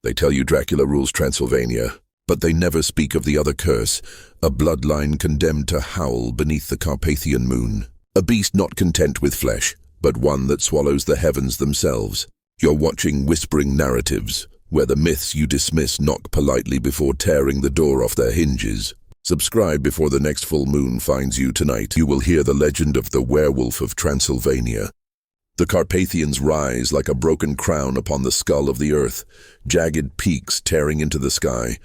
They tell you Dracula rules Transylvania, but they never speak of the other curse, a bloodline condemned to howl beneath the Carpathian moon. A beast not content with flesh, but one that swallows the heavens themselves. You're watching whispering narratives, where the myths you dismiss knock politely before tearing the door off their hinges. Subscribe before the next full moon finds you tonight. You will hear the legend of the Werewolf of Transylvania. The Carpathians rise like a broken crown upon the skull of the earth, jagged peaks tearing into the sky,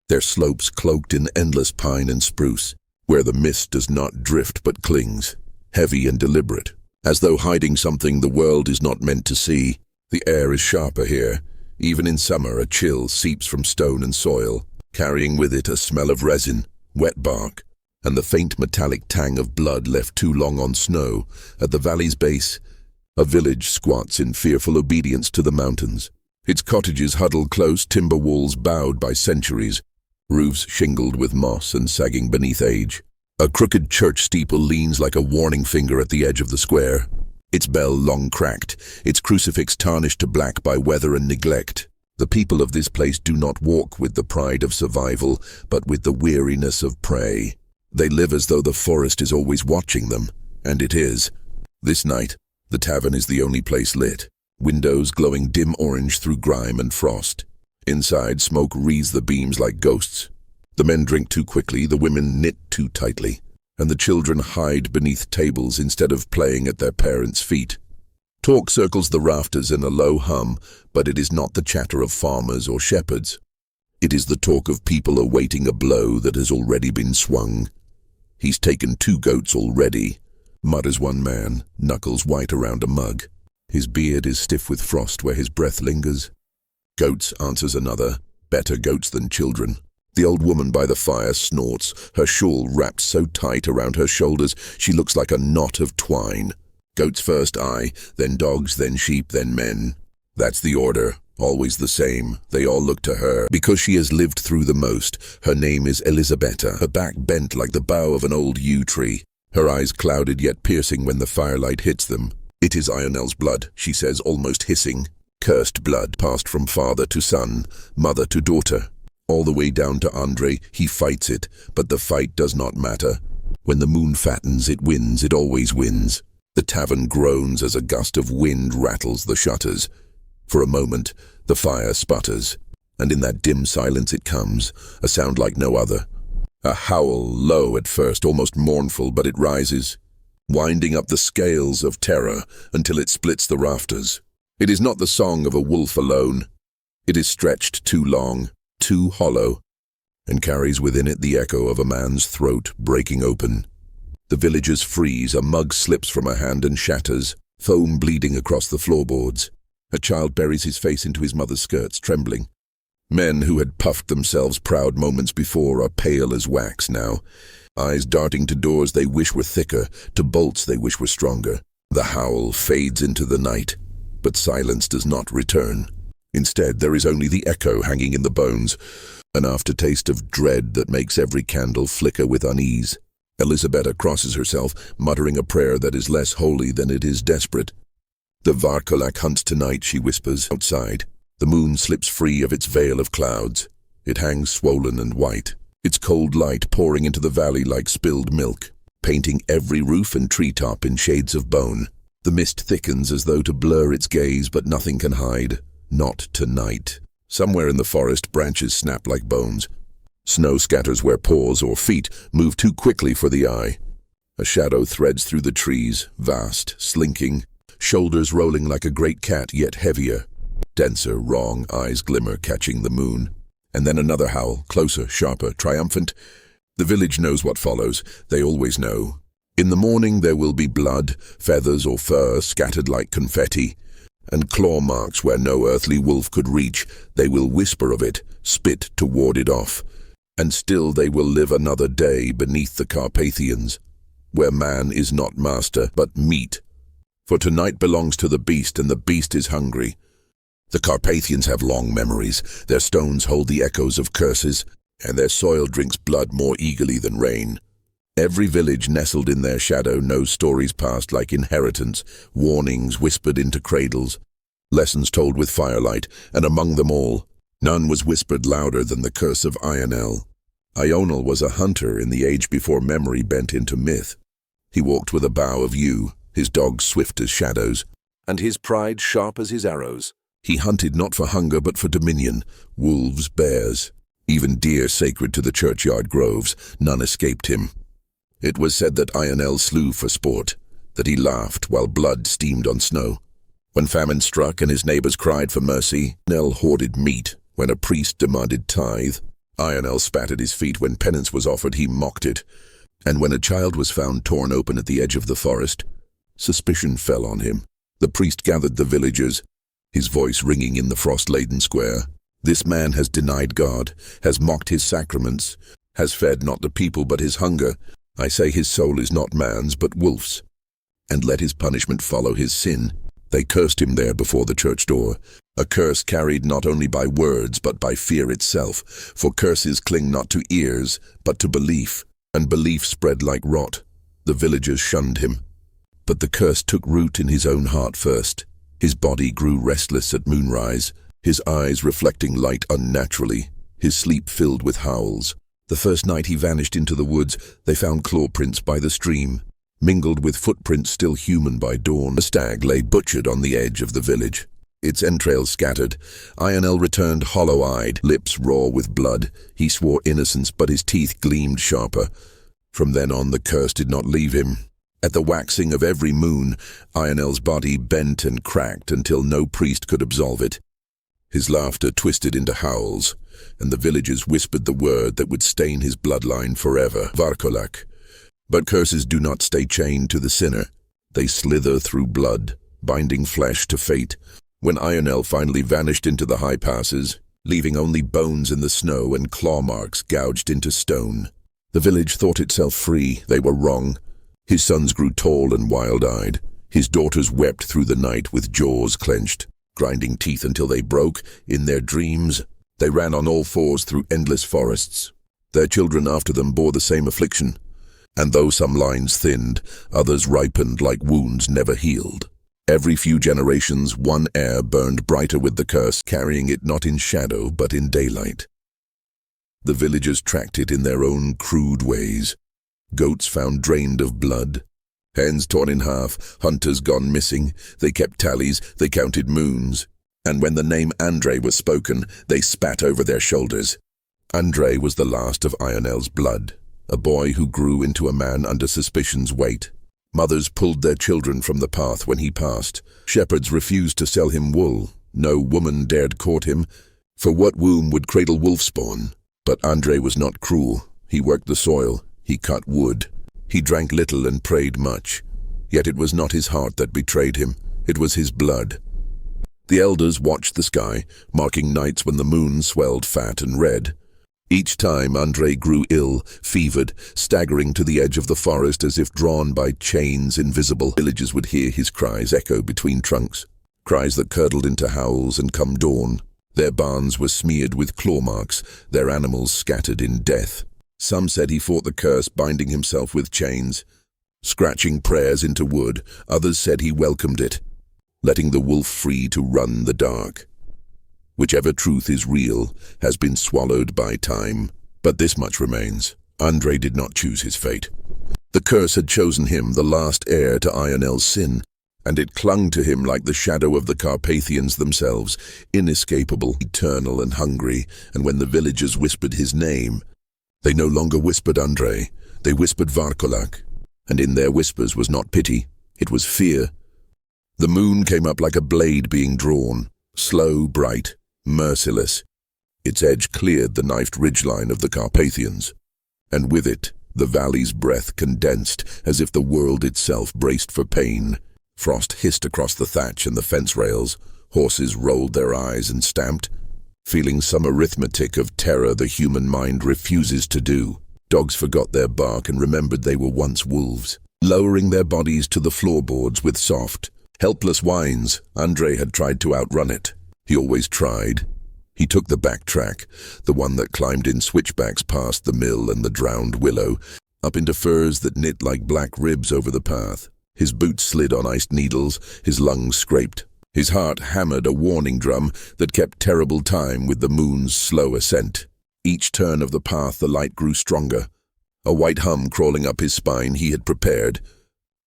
their slopes cloaked in endless pine and spruce, where the mist does not drift but clings, heavy and deliberate, as though hiding something the world is not meant to see. The air is sharper here. Even in summer, a chill seeps from stone and soil, carrying with it a smell of resin, wet bark, and the faint metallic tang of blood left too long on snow. At the valley's base, a village squats in fearful obedience to the mountains. Its cottages huddle close, timber walls bowed by centuries, roofs shingled with moss and sagging beneath age. A crooked church steeple leans like a warning finger at the edge of the square, its bell long cracked, its crucifix tarnished to black by weather and neglect. The people of this place do not walk with the pride of survival, but with the weariness of prey. They live as though the forest is always watching them, and it is. This night, the tavern is the only place lit, windows glowing dim orange through grime and frost. Inside, smoke wreathes the beams like ghosts. The men drink too quickly, the women knit too tightly, and the children hide beneath tables instead of playing at their parents' feet. Talk circles the rafters in a low hum, but it is not the chatter of farmers or shepherds. It is the talk of people awaiting a blow that has already been swung. "He's taken 2 goats already," mutters one man, knuckles white around a mug. His beard is stiff with frost where his breath lingers. "Goats," answers another, "better goats than children." The old woman by the fire snorts, her shawl wrapped so tight around her shoulders she looks like a knot of twine. "Goats first, aye, then dogs, then sheep, then men. That's the order, always the same. They all look to her, because she has lived through the most. Her name is Elisabetta, her back bent like the bough of an old yew tree, her eyes clouded yet piercing when the firelight hits them. "It is Ionel's blood," she says, almost hissing. "Cursed blood, passed from father to son, mother to daughter. All the way down to Andre, he fights it, but the fight does not matter. When the moon fattens, it wins, it always wins." The tavern groans as a gust of wind rattles the shutters. For a moment, the fire sputters, and in that dim silence it comes, a sound like no other. A howl, low at first, almost mournful, but it rises, winding up the scales of terror until it splits the rafters. It is not the song of a wolf alone. It is stretched too long, too hollow, and carries within it the echo of a man's throat breaking open. The villagers freeze, a mug slips from a hand and shatters, foam bleeding across the floorboards. A child buries his face into his mother's skirts, trembling. Men who had puffed themselves proud moments before are pale as wax now, eyes darting to doors they wish were thicker, to bolts they wish were stronger. The howl fades into the night, but silence does not return. Instead, there is only the echo hanging in the bones, an aftertaste of dread that makes every candle flicker with unease. Elisabetta crosses herself, muttering a prayer that is less holy than it is desperate. "The Vârcolac hunts tonight," she whispers. Outside, the moon slips free of its veil of clouds. It hangs swollen and white, its cold light pouring into the valley like spilled milk, painting every roof and treetop in shades of bone. The mist thickens as though to blur its gaze, but nothing can hide. Not tonight. Somewhere in the forest, branches snap like bones. Snow scatters where paws or feet move too quickly for the eye. A shadow threads through the trees, vast, slinking, shoulders rolling like a great cat, yet heavier. Denser, wrong eyes glimmer, catching the moon. And then another howl, closer, sharper, triumphant. The village knows what follows. They always know. In the morning there will be blood, feathers or fur scattered like confetti, and claw marks where no earthly wolf could reach. They will whisper of it, spit to ward it off. And still they will live another day beneath the Carpathians, where man is not master, but meat. For tonight belongs to the beast, and the beast is hungry. The Carpathians have long memories. Their stones hold the echoes of curses, and their soil drinks blood more eagerly than rain. Every village nestled in their shadow knows stories passed like inheritance, warnings whispered into cradles, lessons told with firelight, and among them all, None was whispered louder than the curse of Ionel. Ionel was a hunter in the age before memory bent into myth. He walked with a bow of yew, his dogs swift as shadows, and his pride sharp as his arrows. He hunted not for hunger but for dominion, wolves, bears, even deer sacred to the churchyard groves. None escaped him. It was said that Ionel slew for sport, that he laughed while blood steamed on snow. When famine struck and his neighbors cried for mercy, Ionel hoarded meat. When a priest demanded tithe, Ionel spat at his feet. When penance was offered, he mocked it. And when a child was found torn open at the edge of the forest, suspicion fell on him. The priest gathered the villagers, his voice ringing in the frost-laden square. This man has denied God, has mocked his sacraments, has fed not the people but his hunger. I say his soul is not man's but wolf's, and let his punishment follow his sin. They cursed him there before the church door, a curse carried not only by words but by fear itself, for curses cling not to ears but to belief, and belief spread like rot. The villagers shunned him. But the curse took root in his own heart first. His body grew restless at moonrise, his eyes reflecting light unnaturally, his sleep filled with howls. The first night he vanished into the woods, they found claw prints by the stream, mingled with footprints still human by dawn. A stag lay butchered on the edge of the village, its entrails scattered. Ionel returned hollow-eyed, lips raw with blood. He swore innocence, but his teeth gleamed sharper. From then on the curse did not leave him. At the waxing of every moon, Ionel's body bent and cracked until no priest could absolve it. His laughter twisted into howls, and the villagers whispered the word that would stain his bloodline forever: Vârcolac. But curses do not stay chained to the sinner. They slither through blood, binding flesh to fate. When Ionel finally vanished into the high passes, leaving only bones in the snow and claw marks gouged into stone, the village thought itself free. They were wrong. His sons grew tall and wild-eyed. His daughters wept through the night with jaws clenched, grinding teeth until they broke. In their dreams, they ran on all fours through endless forests. Their children after them bore the same affliction. And though some lines thinned, others ripened like wounds never healed. Every few generations, one air burned brighter with the curse, carrying it not in shadow but in daylight. The villagers tracked it in their own crude ways. Goats found drained of blood, hens torn in half, hunters gone missing. They kept tallies, they counted moons. And when the name Andre was spoken, they spat over their shoulders. Andre was the last of Ionel's blood, a boy who grew into a man under suspicion's weight. Mothers pulled their children from the path when he passed. Shepherds refused to sell him wool. No woman dared court him, for what womb would cradle wolf spawn? But Andre was not cruel. He worked the soil. He cut wood. He drank little and prayed much. Yet it was not his heart that betrayed him. It was his blood. The elders watched the sky, marking nights when the moon swelled fat and red. Each time Andre grew ill, fevered, staggering to the edge of the forest as if drawn by chains invisible. Villagers would hear his cries echo between trunks, cries that curdled into howls, and come dawn, their barns were smeared with claw marks, their animals scattered in death. Some said he fought the curse, binding himself with chains, scratching prayers into wood. Others said he welcomed it, letting the wolf free to run the dark. Whichever truth is real has been swallowed by time. But this much remains: Andre did not choose his fate. The curse had chosen him, the last heir to Ionel's sin, and it clung to him like the shadow of the Carpathians themselves, inescapable, eternal and hungry. And when the villagers whispered his name, they no longer whispered Andre, they whispered Vârcolac, and in their whispers was not pity, it was fear. The moon came up like a blade being drawn, slow, bright, merciless. Its edge cleared the knifed ridgeline of the Carpathians, and with it the valley's breath condensed as if the world itself braced for pain. Frost hissed across the thatch and the fence rails. Horses rolled their eyes and stamped, feeling some arithmetic of terror the human mind refuses to do. Dogs forgot their bark and remembered they were once wolves, lowering their bodies to the floorboards with soft, helpless whines. Andre had tried to outrun it. He always tried. He took the back track, the one that climbed in switchbacks past the mill and the drowned willow, up into firs that knit like black ribs over the path. His boots slid on iced needles, his lungs scraped. His heart hammered a warning drum that kept terrible time with the moon's slow ascent. Each turn of the path the light grew stronger. A white hum crawling up his spine he had prepared.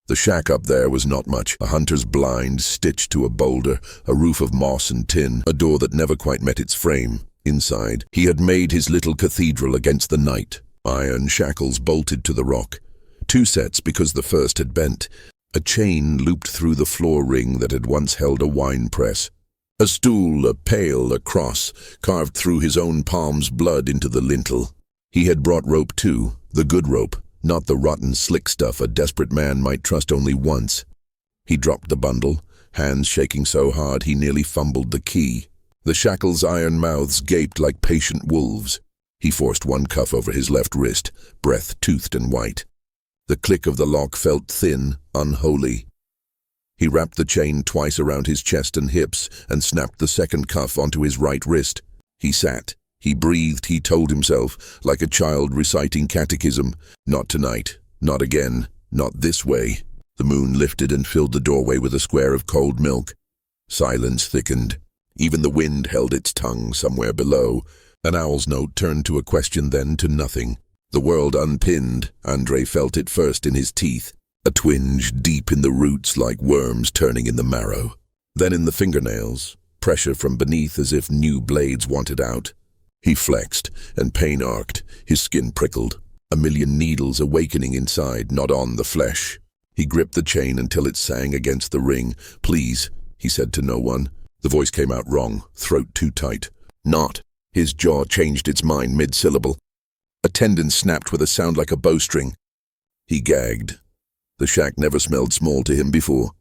The shack up there was not much. A hunter's blind stitched to a boulder, a roof of moss and tin, a door that never quite met its frame. Inside, he had made his little cathedral against the night. Iron shackles bolted to the rock. 2 sets because the first had bent. A chain looped through the floor ring that had once held a wine press. A stool, a pail, a cross, carved through his own palm's blood into the lintel. He had brought rope too, the good rope, not the rotten slick stuff a desperate man might trust only once. He dropped the bundle, hands shaking so hard he nearly fumbled the key. The shackles' iron mouths gaped like patient wolves. He forced one cuff over his left wrist, breath toothed and white. The click of the lock felt thin, unholy. He wrapped the chain twice around his chest and hips and snapped the second cuff onto his right wrist. He sat. He breathed, he told himself, like a child reciting catechism. Not tonight. Not again. Not this way. The moon lifted and filled the doorway with a square of cold milk. Silence thickened. Even the wind held its tongue somewhere below. An owl's note turned to a question, then to nothing. The world unpinned. Andre felt it first in his teeth. A twinge deep in the roots like worms turning in the marrow. Then in the fingernails. Pressure from beneath as if new blades wanted out. He flexed, and pain arced. His skin prickled. A million needles awakening inside, not on the flesh. He gripped the chain until it sang against the ring. "Please," he said to no one. The voice came out wrong, throat too tight. "Not." His jaw changed its mind mid-syllable. A tendon snapped with a sound like a bowstring. He gagged. The shack never smelled small to him before.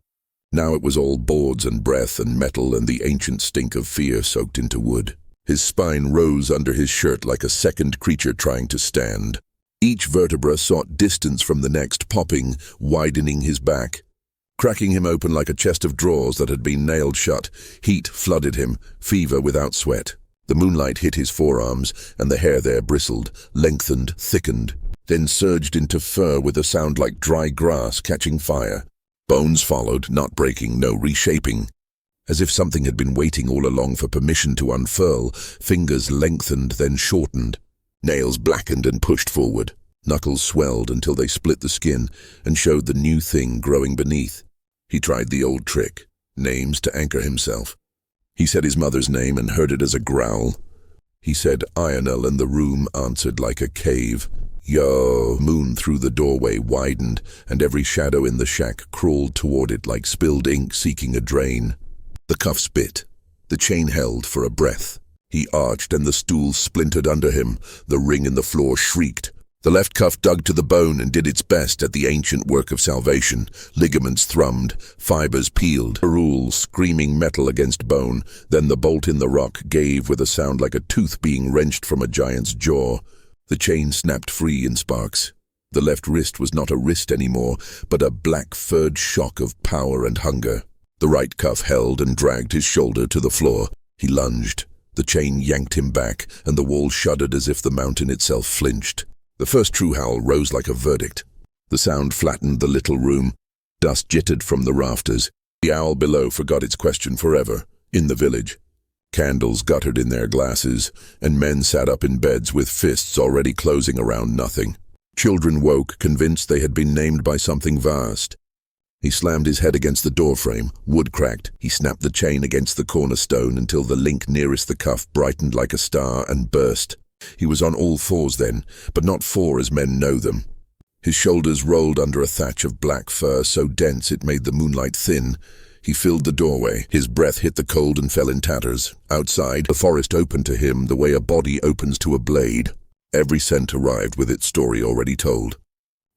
Now it was all boards and breath and metal and the ancient stink of fear soaked into wood. His spine rose under his shirt like a second creature trying to stand. Each vertebra sought distance from the next, popping, widening his back. Cracking him open like a chest of drawers that had been nailed shut. Heat flooded him, fever without sweat. The moonlight hit his forearms, and the hair there bristled, lengthened, thickened, then surged into fur with a sound like dry grass catching fire. Bones followed, not breaking, no reshaping. As if something had been waiting all along for permission to unfurl, fingers lengthened, then shortened. Nails blackened and pushed forward. Knuckles swelled until they split the skin and showed the new thing growing beneath. He tried the old trick, names to anchor himself. He said his mother's name and heard it as a growl. He said Ionel, and the room answered like a cave. Yo! Moon through the doorway widened, and every shadow in the shack crawled toward it like spilled ink seeking a drain. The cuffs bit. The chain held for a breath. He arched and the stool splintered under him. The ring in the floor shrieked. The left cuff dug to the bone and did its best at the ancient work of salvation. Ligaments thrummed, fibers peeled, rule screaming metal against bone. Then the bolt in the rock gave with a sound like a tooth being wrenched from a giant's jaw. The chain snapped free in sparks. The left wrist was not a wrist anymore, but a black furred shock of power and hunger. The right cuff held and dragged his shoulder to the floor. He lunged. The chain yanked him back, and the wall shuddered as if the mountain itself flinched. The first true howl rose like a verdict. The sound flattened the little room. Dust jittered from the rafters. The owl below forgot its question forever. In the village. Candles guttered in their glasses, and men sat up in beds with fists already closing around nothing. Children woke, convinced they had been named by something vast. He slammed his head against the doorframe. Wood cracked. He snapped the chain against the cornerstone until the link nearest the cuff brightened like a star and burst. He was on all fours then, but not four as men know them. His shoulders rolled under a thatch of black fur so dense it made the moonlight thin. He filled the doorway. His breath hit the cold and fell in tatters. Outside, the forest opened to him the way a body opens to a blade. Every scent arrived with its story already told.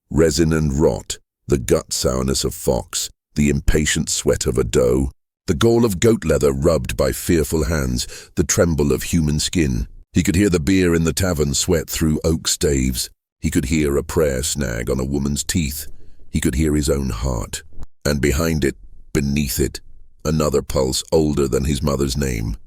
Resin and rot, the gut sourness of fox, the impatient sweat of a doe, the gall of goat leather rubbed by fearful hands, the tremble of human skin. He could hear the beer in the tavern sweat through oak staves. He could hear a prayer snag on a woman's teeth. He could hear his own heart. And behind it, beneath it, another pulse older than his mother's name.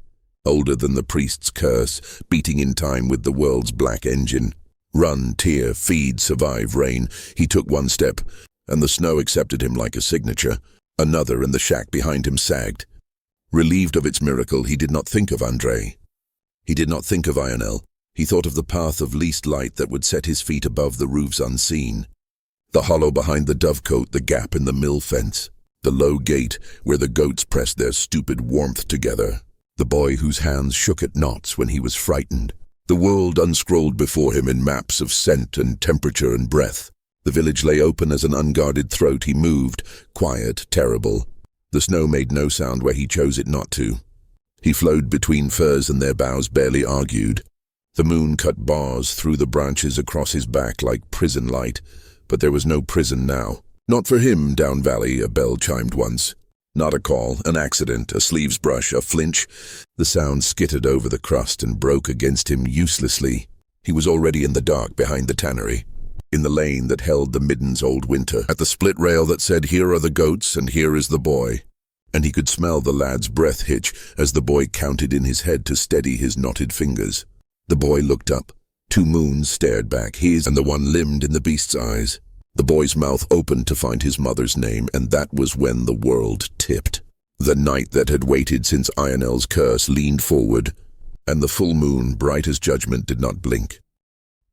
Older than the priest's curse, beating in time with the world's black engine. Run, tear, feed, survive, reign. He took one step, and the snow accepted him like a signature. Another, and the shack behind him sagged. Relieved of its miracle, he did not think of Andre. He did not think of Ionel. He thought of the path of least light that would set his feet above the roofs unseen. The hollow behind the dovecote, the gap in the mill fence, the low gate where the goats pressed their stupid warmth together, the boy whose hands shook at knots when he was frightened. The world unscrolled before him in maps of scent and temperature and breath. The village lay open as an unguarded throat. He moved, quiet, terrible. The snow made no sound where he chose it not to. He flowed between firs and their boughs barely argued. The moon cut bars through the branches across his back like prison light, but there was no prison now. Not for him, down valley, a bell chimed once. Not a call, an accident, a sleeves brush, a flinch. The sound skittered over the crust and broke against him uselessly. He was already in the dark behind the tannery, in the lane that held the Midden's old winter, at the split rail that said, "Here are the goats and here is the boy." And he could smell the lad's breath hitch as the boy counted in his head to steady his knotted fingers. The boy looked up. 2 moons stared back, his and the one limned in the beast's eyes. The boy's mouth opened to find his mother's name, and that was when the world tipped. The night that had waited since Ionel's curse leaned forward, and the full moon, bright as judgment, did not blink.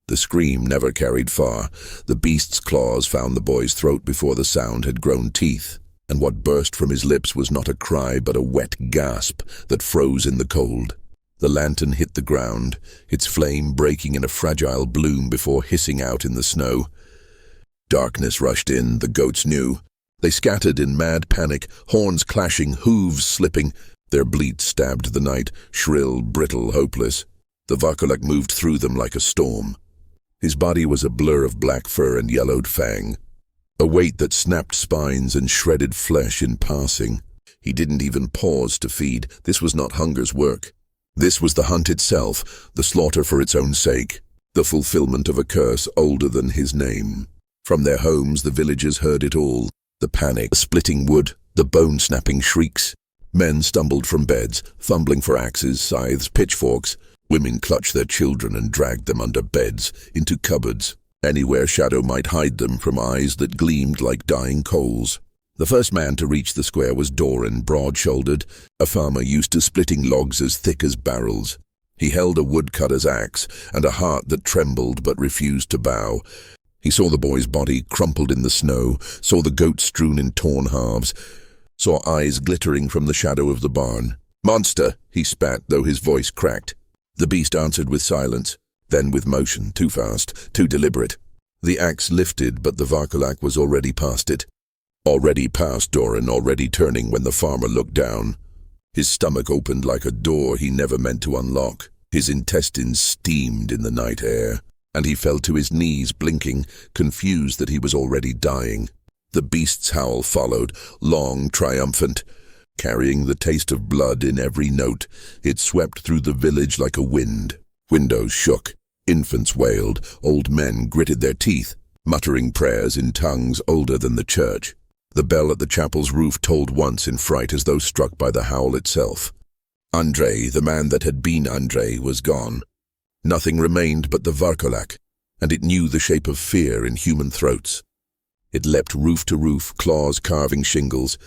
The scream never carried far. The beast's claws found the boy's throat before the sound had grown teeth, and what burst from his lips was not a cry but a wet gasp that froze in the cold. The lantern hit the ground, its flame breaking in a fragile bloom before hissing out in the snow. Darkness rushed in, the goats knew. They scattered in mad panic, horns clashing, hooves slipping. Their bleat stabbed the night, shrill, brittle, hopeless. The Vârcolac moved through them like a storm. His body was a blur of black fur and yellowed fang, a weight that snapped spines and shredded flesh in passing. He didn't even pause to feed. This was not hunger's work. This was the hunt itself, the slaughter for its own sake, the fulfillment of a curse older than his name. From their homes the villagers heard it all, the panic, the splitting wood, the bone-snapping shrieks. Men stumbled from beds, fumbling for axes, scythes, pitchforks. Women clutched their children and dragged them under beds, into cupboards, anywhere shadow might hide them from eyes that gleamed like dying coals. The first man to reach the square was Doran, broad-shouldered, a farmer used to splitting logs as thick as barrels. He held a woodcutter's axe and a heart that trembled but refused to bow. He saw the boy's body crumpled in the snow, saw the goat strewn in torn halves, saw eyes glittering from the shadow of the barn. "Monster!" he spat, though his voice cracked. The beast answered with silence, then with motion, too fast, too deliberate. The axe lifted, but the Vârcolac was already past it. Already past Doran, already turning when the farmer looked down. His stomach opened like a door he never meant to unlock. His intestines steamed in the night air, and he fell to his knees, blinking, confused that he was already dying. The beast's howl followed, long, triumphant. Carrying the taste of blood in every note, it swept through the village like a wind. Windows shook, infants wailed, old men gritted their teeth, muttering prayers in tongues older than the church. The bell at the chapel's roof tolled once in fright as though struck by the howl itself. Andre, the man that had been Andre, was gone. Nothing remained but the Vârcolac, and it knew the shape of fear in human throats. It leapt roof to roof, claws carving shingles,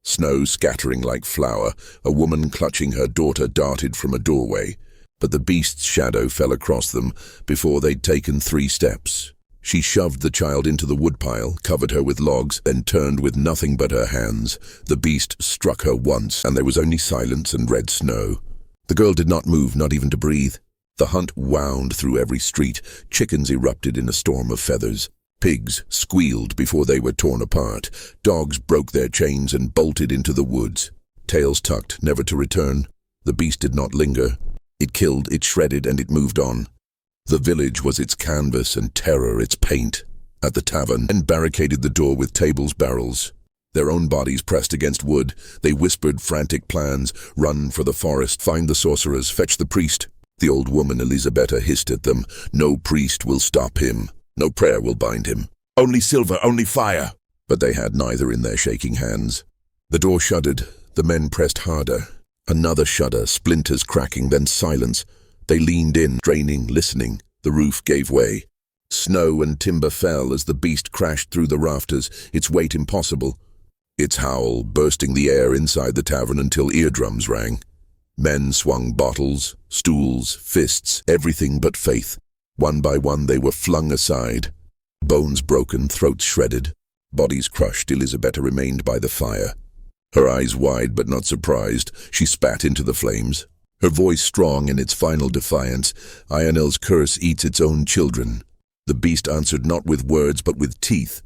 snow scattering like flour. A woman clutching her daughter darted from a doorway, but the beast's shadow fell across them before they'd taken 3 steps. She shoved the child into the woodpile, covered her with logs, then turned with nothing but her hands. The beast struck her once, and there was only silence and red snow. The girl did not move, not even to breathe. The hunt wound through every street. Chickens erupted in a storm of feathers. Pigs squealed before they were torn apart. Dogs broke their chains and bolted into the woods. Tails tucked, never to return. The beast did not linger. It killed, it shredded, and it moved on. The village was its canvas and terror its paint. At the tavern, men barricaded the door with tables, barrels. Their own bodies pressed against wood. They whispered frantic plans. Run for the forest, find the sorcerers, fetch the priest. The old woman Elisabetta hissed at them. No priest will stop him. No prayer will bind him. Only silver, only fire. But they had neither in their shaking hands. The door shuddered. The men pressed harder. Another shudder, splinters cracking, then silence. They leaned in, straining, listening. The roof gave way. Snow and timber fell as the beast crashed through the rafters, its weight impossible. its howl bursting the air inside the tavern until eardrums rang. Men swung bottles, stools, fists, everything but faith. One by one they were flung aside. Bones broken, throats shredded, bodies crushed. Elisabetta remained by the fire. Her eyes wide but not surprised, she spat into the flames. Her voice strong in its final defiance. Ionel's curse eats its own children. The beast answered not with words but with teeth.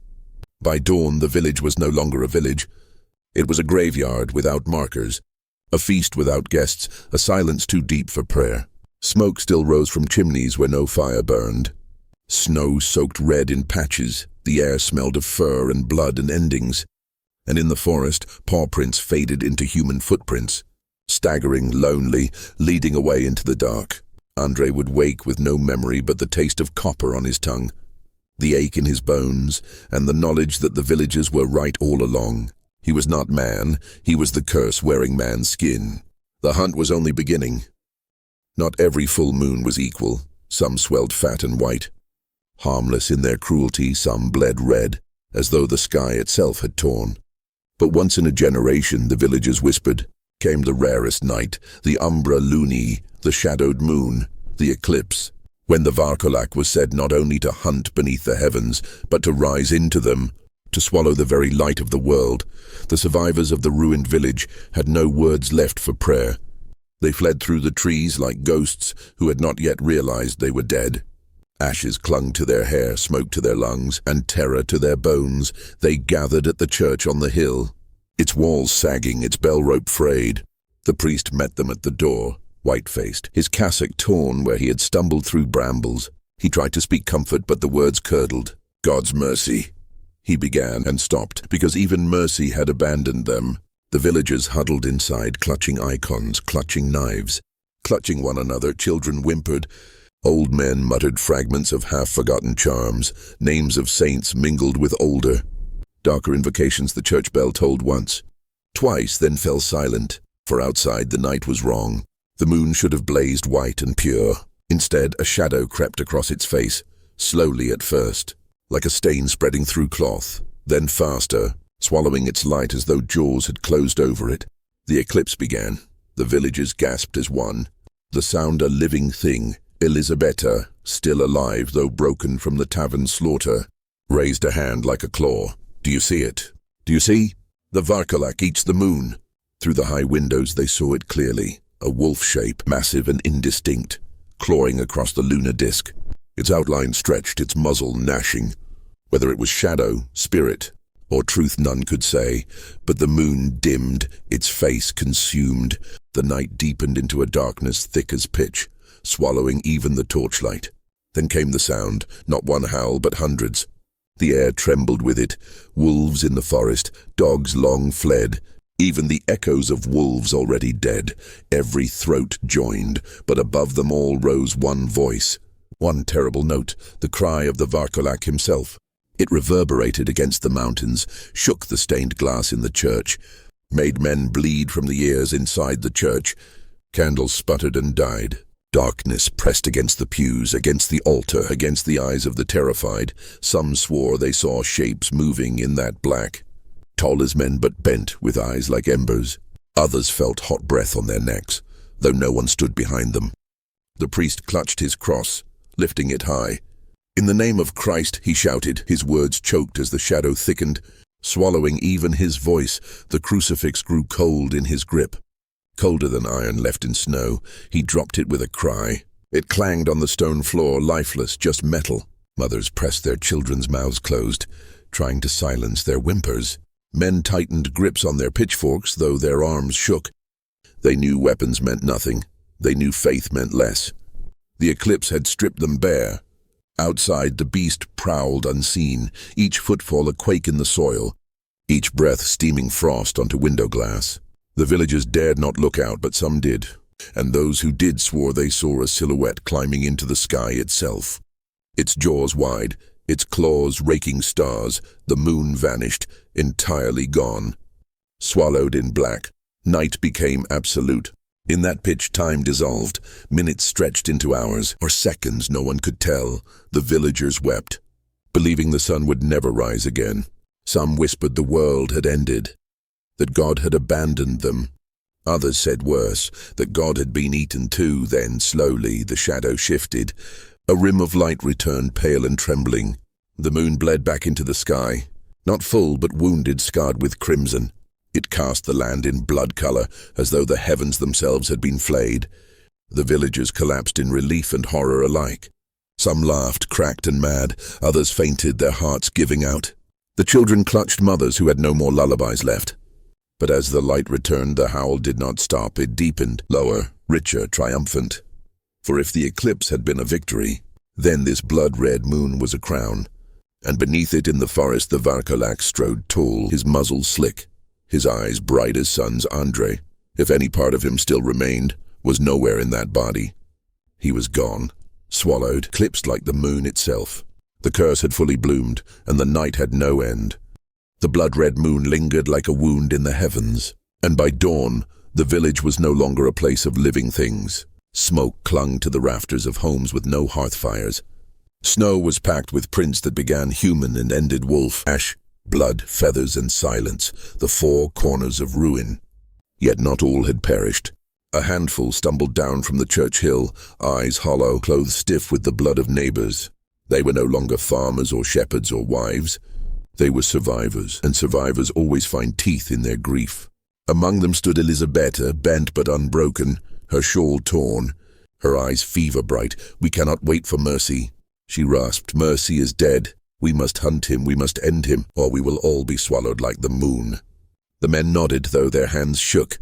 By dawn the village was no longer a village. It was a graveyard without markers, a feast without guests, a silence too deep for prayer. Smoke still rose from chimneys where no fire burned. Snow soaked red in patches, the air smelled of fur and blood and endings. And in the forest, paw prints faded into human footprints. Staggering, lonely, leading away into the dark. Andre would wake with no memory but the taste of copper on his tongue, the ache in his bones, and the knowledge that the villagers were right all along. He was not man, he was the curse wearing man's skin. The hunt was only beginning. Not every full moon was equal. Some swelled fat and white. Harmless in their cruelty, some bled red, as though the sky itself had torn. But once in a generation, the villagers whispered, came the rarest night, the umbra luni, the shadowed moon, the eclipse, when the Vârcolac was said not only to hunt beneath the heavens, but to rise into them, to swallow the very light of the world. The survivors of the ruined village had no words left for prayer. They fled through the trees like ghosts who had not yet realized they were dead. Ashes clung to their hair, smoke to their lungs, and terror to their bones. They gathered at the church on the hill, its walls sagging, its bell rope frayed. The priest met them at the door, white-faced, his cassock torn where he had stumbled through brambles. He tried to speak comfort, but the words curdled. God's mercy, he began, and stopped, because even mercy had abandoned them. The villagers huddled inside, clutching icons, clutching knives, clutching one another. Children whimpered. Old men muttered fragments of half-forgotten charms, names of saints mingled with older, darker invocations. The church bell tolled once, twice, then fell silent, for outside the night was wrong. The moon should have blazed white and pure. Instead, a shadow crept across its face, slowly at first, like a stain spreading through cloth, then faster, swallowing its light as though jaws had closed over it. The eclipse began. The villagers gasped as one. The sound a living thing. Elisabetta, still alive though broken from the tavern slaughter, raised a hand like a claw. Do you see it? Do you see? The Vârcolac eats the moon. Through the high windows they saw it clearly, a wolf shape, massive and indistinct, clawing across the lunar disk. Its outline stretched, its muzzle gnashing. Whether it was shadow, spirit, or truth none could say, but the moon dimmed, its face consumed. The night deepened into a darkness thick as pitch, swallowing even the torchlight. Then came the sound, not one howl but hundreds. The air trembled with it. Wolves in the forest, dogs long fled, even the echoes of wolves already dead. Every throat joined, but above them all rose one voice, one terrible note, the cry of the Vârcolac himself. It reverberated against the mountains, shook the stained glass in the church, made men bleed from the ears inside the church. Candles sputtered and died. Darkness pressed against the pews, against the altar, against the eyes of the terrified. Some swore they saw shapes moving in that black, tall as men but bent, with eyes like embers. Others felt hot breath on their necks, though no one stood behind them. The priest clutched his cross, lifting it high. In the name of Christ, he shouted, his words choked as the shadow thickened. Swallowing even his voice, the crucifix grew cold in his grip. Colder than iron left in snow, he dropped it with a cry. It clanged on the stone floor, lifeless, just metal. Mothers pressed their children's mouths closed, trying to silence their whimpers. Men tightened grips on their pitchforks, though their arms shook. They knew weapons meant nothing. They knew faith meant less. The eclipse had stripped them bare. Outside, the beast prowled unseen, each footfall a quake in the soil, each breath steaming frost onto window glass. The villagers dared not look out, but some did, and those who did swore they saw a silhouette climbing into the sky itself. Its jaws wide, its claws raking stars. The moon vanished, entirely gone. Swallowed in black, night became absolute. In that pitch, time dissolved. Minutes stretched into hours, or seconds, no one could tell. The villagers wept, believing the sun would never rise again. Some whispered the world had ended. that God had abandoned them. Others said worse, that God had been eaten too. Then slowly the shadow shifted. A rim of light returned, pale and trembling. The moon bled back into the sky, not full but wounded, scarred with crimson. It cast the land in blood color, as though the heavens themselves had been flayed. The villagers collapsed in relief and horror alike. Some laughed, cracked and mad. Others fainted, their hearts giving out. The children clutched mothers who had no more lullabies left. But as the light returned, the howl did not stop. It deepened, lower, richer, triumphant. For if the eclipse had been a victory, then this blood-red moon was a crown. And beneath it in the forest the Vârcolac strode tall, his muzzle slick, his eyes bright as suns. Andre, if any part of him still remained, was nowhere in that body. He was gone, swallowed, eclipsed like the moon itself. The curse had fully bloomed, and the night had no end. The blood-red moon lingered like a wound in the heavens, and by dawn the village was no longer a place of living things. Smoke clung to the rafters of homes with no hearth fires. Snow was packed with prints that began human and ended wolf. Ash, blood, feathers, and silence, the four corners of ruin. Yet not all had perished. A handful stumbled down from the church hill, eyes hollow, clothes stiff with the blood of neighbors. They were no longer farmers or shepherds or wives. They were survivors, and survivors always find teeth in their grief. Among them stood Elisabetta, bent but unbroken, her shawl torn, her eyes fever-bright. "We cannot wait for mercy," she rasped. "Mercy is dead. We must hunt him, we must end him, or we will all be swallowed like the moon." The men nodded, though their hands shook.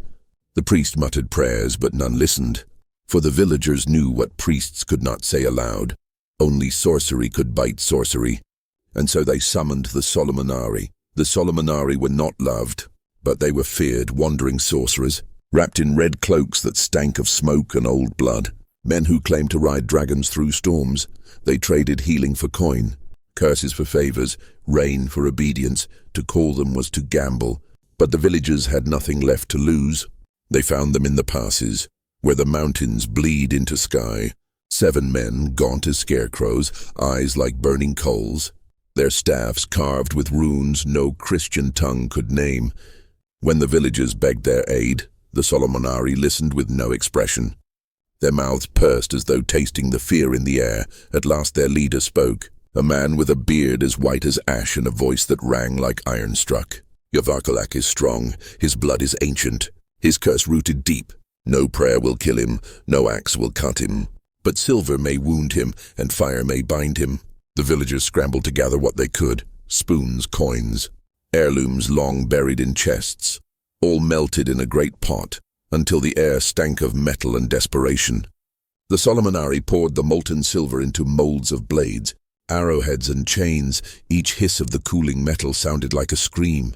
The priest muttered prayers, but none listened, for the villagers knew what priests could not say aloud. Only sorcery could bite sorcery. And so they summoned the Solomonari. The Solomonari were not loved, but they were feared, wandering sorcerers, wrapped in red cloaks that stank of smoke and old blood. Men who claimed to ride dragons through storms. They traded healing for coin, curses for favors, rain for obedience. To call them was to gamble, but the villagers had nothing left to lose. They found them in the passes, where the mountains bleed into sky. 7 men, gaunt as scarecrows, eyes like burning coals. Their staffs carved with runes no Christian tongue could name. When the villagers begged their aid, the Solomonari listened with no expression. Their mouths pursed as though tasting the fear in the air. At last their leader spoke, a man with a beard as white as ash and a voice that rang like iron struck. "Your Vârcolac is strong, his blood is ancient, his curse rooted deep. No prayer will kill him, no axe will cut him. But silver may wound him, and fire may bind him." The villagers scrambled to gather what they could: spoons, coins, heirlooms long buried in chests, all melted in a great pot, until the air stank of metal and desperation. The Solomonari poured the molten silver into molds of blades, arrowheads and chains. Each hiss of the cooling metal sounded like a scream.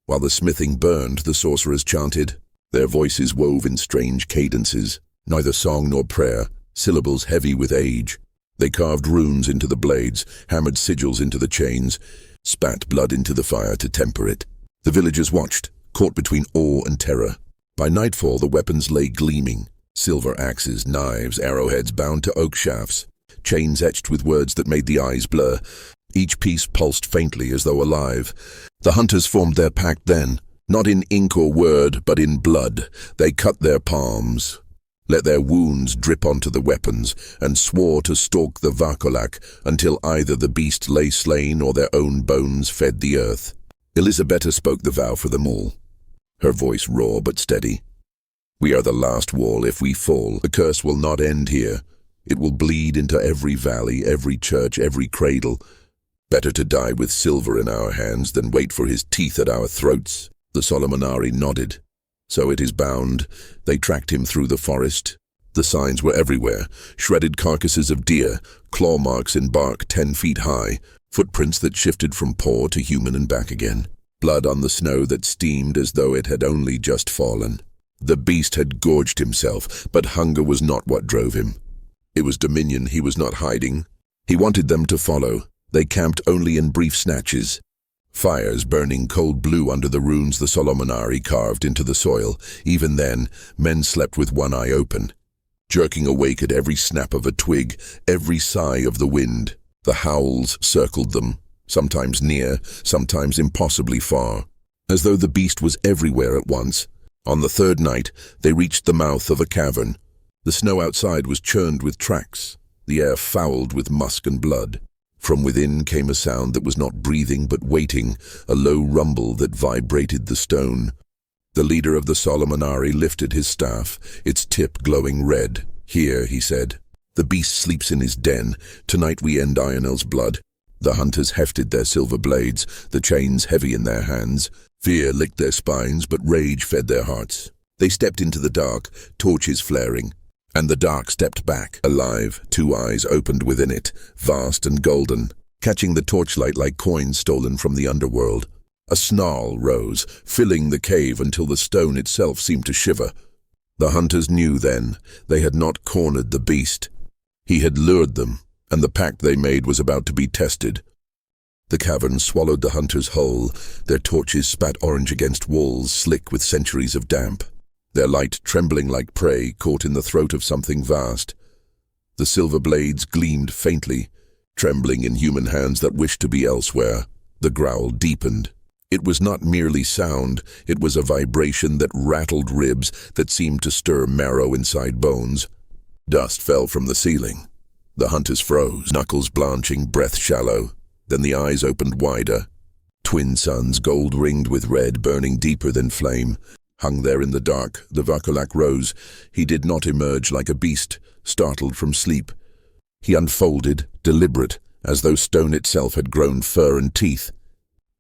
While the smithing burned, the sorcerers chanted. Their voices wove in strange cadences, neither song nor prayer, syllables heavy with age. They carved runes into the blades, hammered sigils into the chains, spat blood into the fire to temper it. The villagers watched, caught between awe and terror. By nightfall the weapons lay gleaming: silver axes, knives, arrowheads bound to oak shafts, chains etched with words that made the eyes blur. Each piece pulsed faintly as though alive. The hunters formed their pact then, not in ink or word, but in blood. They cut their palms, let their wounds drip onto the weapons, and swore to stalk the Vârcolac until either the beast lay slain or their own bones fed the earth. Elisabetta spoke the vow for them all, her voice raw but steady. "We are the last wall. If we fall, the curse will not end here. It will bleed into every valley, every church, every cradle. Better to die with silver in our hands than wait for his teeth at our throats." The Solomonari nodded. "So it is bound." They tracked him through the forest. The signs were everywhere: shredded carcasses of deer, claw marks in bark 10 feet high, footprints that shifted from paw to human and back again, blood on the snow that steamed as though it had only just fallen. The beast had gorged himself, but hunger was not what drove him. It was dominion. He was not hiding. He wanted them to follow. They camped only in brief snatches. Fires burning cold blue under the runes the Solomonari carved into the soil. Even then, men slept with one eye open, jerking awake at every snap of a twig, every sigh of the wind. The howls circled them, sometimes near, sometimes impossibly far. as though the beast was everywhere at once. On the third night, they reached the mouth of a cavern. The snow outside was churned with tracks, the air fouled with musk and blood. From within came a sound that was not breathing but waiting, a low rumble that vibrated the stone. The leader of the Solomonari lifted his staff, its tip glowing red. "Here," he said. "The beast sleeps in his den. Tonight we end Ionel's blood." The hunters hefted their silver blades, the chains heavy in their hands. Fear licked their spines, but rage fed their hearts. They stepped into the dark, torches flaring. And the dark stepped back, alive, two eyes opened within it, vast and golden, catching the torchlight like coins stolen from the underworld. A snarl rose, filling the cave until the stone itself seemed to shiver. The hunters knew then they had not cornered the beast. He had lured them, and the pact they made was about to be tested. The cavern swallowed the hunters whole, their torches spat orange against walls slick with centuries of damp. Their light trembling like prey caught in the throat of something vast. The silver blades gleamed faintly, trembling in human hands that wished to be elsewhere. The growl deepened. It was not merely sound, it was a vibration that rattled ribs, that seemed to stir marrow inside bones. Dust fell from the ceiling. The hunters froze, knuckles blanching, breath shallow. Then the eyes opened wider. Twin suns, gold-ringed with red, burning deeper than flame. Hung there in the dark, the Vârcolac rose. He did not emerge like a beast, startled from sleep. He unfolded, deliberate, as though stone itself had grown fur and teeth.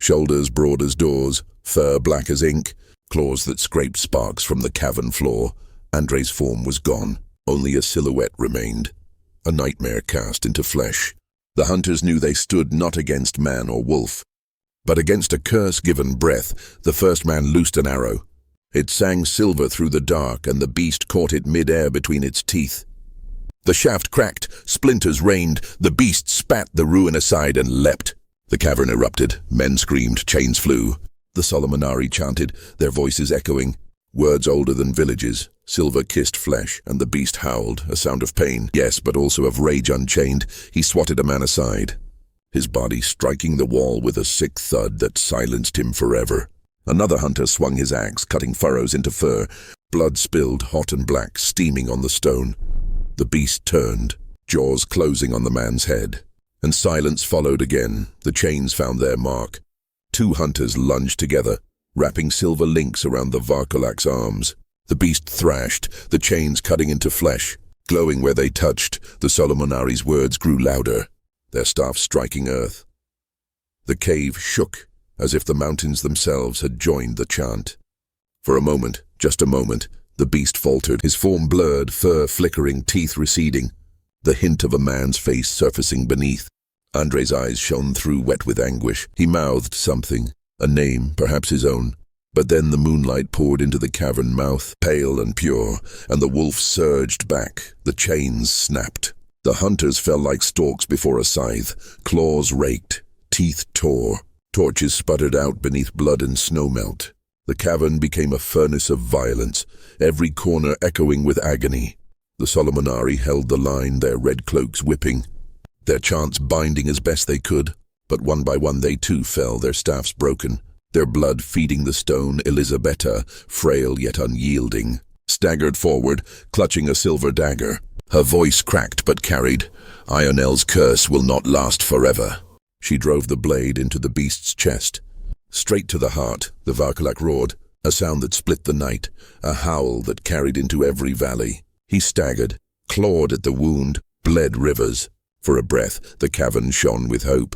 Shoulders broad as doors, fur black as ink, claws that scraped sparks from the cavern floor. Andre's form was gone. Only a silhouette remained, a nightmare cast into flesh. The hunters knew they stood not against man or wolf, but against a curse-given breath. The first man loosed an arrow. It sang silver through the dark, and the beast caught it mid-air between its teeth. The shaft cracked, splinters rained, the beast spat the ruin aside and leapt. The cavern erupted, men screamed, chains flew. The Solomonari chanted, their voices echoing, words older than villages. Silver kissed flesh, and the beast howled, a sound of pain, yes, but also of rage unchained. He swatted a man aside, his body striking the wall with a sick thud that silenced him forever. Another hunter swung his axe, cutting furrows into fur. Blood spilled, hot and black, steaming on the stone. The beast turned, jaws closing on the man's head. And silence followed again. The chains found their mark. Two hunters lunged together, wrapping silver links around the Vârcolac's arms. The beast thrashed, the chains cutting into flesh. Glowing where they touched, the Solomonari's words grew louder, their staffs striking earth. The cave shook, as if the mountains themselves had joined the chant. For a moment, just a moment, the beast faltered, his form blurred, fur flickering, teeth receding, the hint of a man's face surfacing beneath. Andre's eyes shone through, wet with anguish. He mouthed something, a name, perhaps his own. But then the moonlight poured into the cavern mouth, pale and pure, and the wolf surged back. The chains snapped. The hunters fell like stalks before a scythe, claws raked, teeth tore. Torches sputtered out beneath blood and snowmelt. The cavern became a furnace of violence, every corner echoing with agony. The Solomonari held the line, their red cloaks whipping, their chants binding as best they could. But one by one they too fell, their staffs broken, their blood feeding the stone. Elisabetta, frail yet unyielding, staggered forward, clutching a silver dagger. Her voice cracked but carried. Ionel's curse will not last forever. She drove the blade into the beast's chest. Straight to the heart, the Vârcolac roared, a sound that split the night, a howl that carried into every valley. He staggered, clawed at the wound, bled rivers. For a breath, the cavern shone with hope.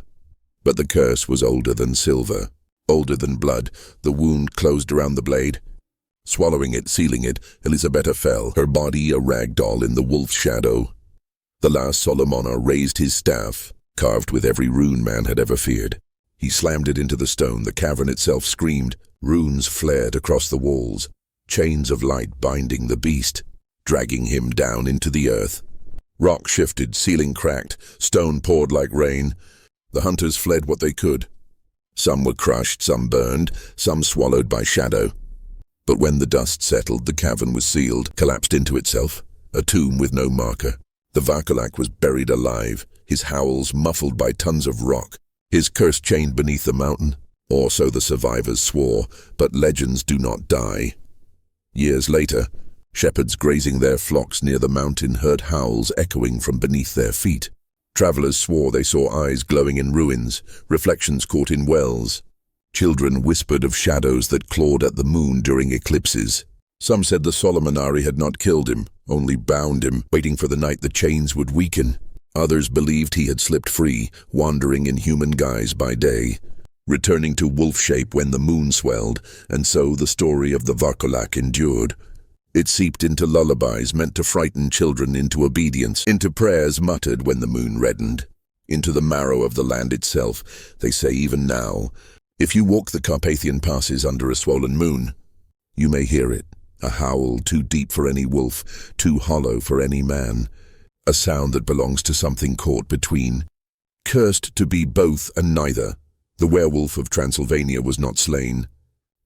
But the curse was older than silver, older than blood. The wound closed around the blade. Swallowing it, sealing it, Elisabetta fell, her body a rag doll in the wolf's shadow. The last Solomona raised his staff, carved with every rune man had ever feared. He slammed it into the stone. The cavern itself screamed. Runes flared across the walls, chains of light binding the beast, dragging him down into the earth. Rock shifted, ceiling cracked, stone poured like rain. The hunters fled what they could. Some were crushed, some burned, some swallowed by shadow. But when the dust settled, the cavern was sealed, collapsed into itself, a tomb with no marker. The Vârcolac was buried alive, his howls muffled by tons of rock, his curse chained beneath the mountain. Or so the survivors swore, but legends do not die. Years later, shepherds grazing their flocks near the mountain heard howls echoing from beneath their feet. Travelers swore they saw eyes glowing in ruins, reflections caught in wells. Children whispered of shadows that clawed at the moon during eclipses. Some said the Solomonari had not killed him, only bound him, waiting for the night the chains would weaken. Others believed he had slipped free, wandering in human guise by day, returning to wolf shape when the moon swelled, and so the story of the Vârcolac endured. It seeped into lullabies meant to frighten children into obedience, into prayers muttered when the moon reddened, into the marrow of the land itself. They say even now, if you walk the Carpathian passes under a swollen moon, you may hear it, a howl too deep for any wolf, too hollow for any man, a sound that belongs to something caught between. Cursed to be both and neither, the Werewolf of Transylvania was not slain.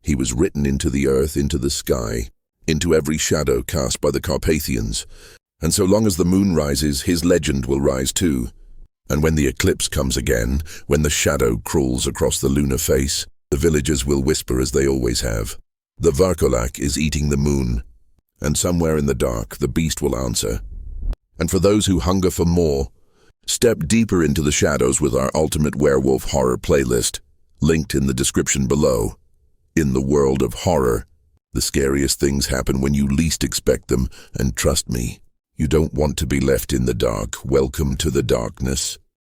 He was written into the earth, into the sky, into every shadow cast by the Carpathians, and so long as the moon rises, his legend will rise too. And when the eclipse comes again, when the shadow crawls across the lunar face, the villagers will whisper as they always have, "The Vârcolac is eating the moon," and somewhere in the dark the beast will answer. And for those who hunger for more, step deeper into the shadows with our ultimate werewolf horror playlist, linked in the description below. In the world of horror, the scariest things happen when you least expect them, and trust me, you don't want to be left in the dark. Welcome to the darkness.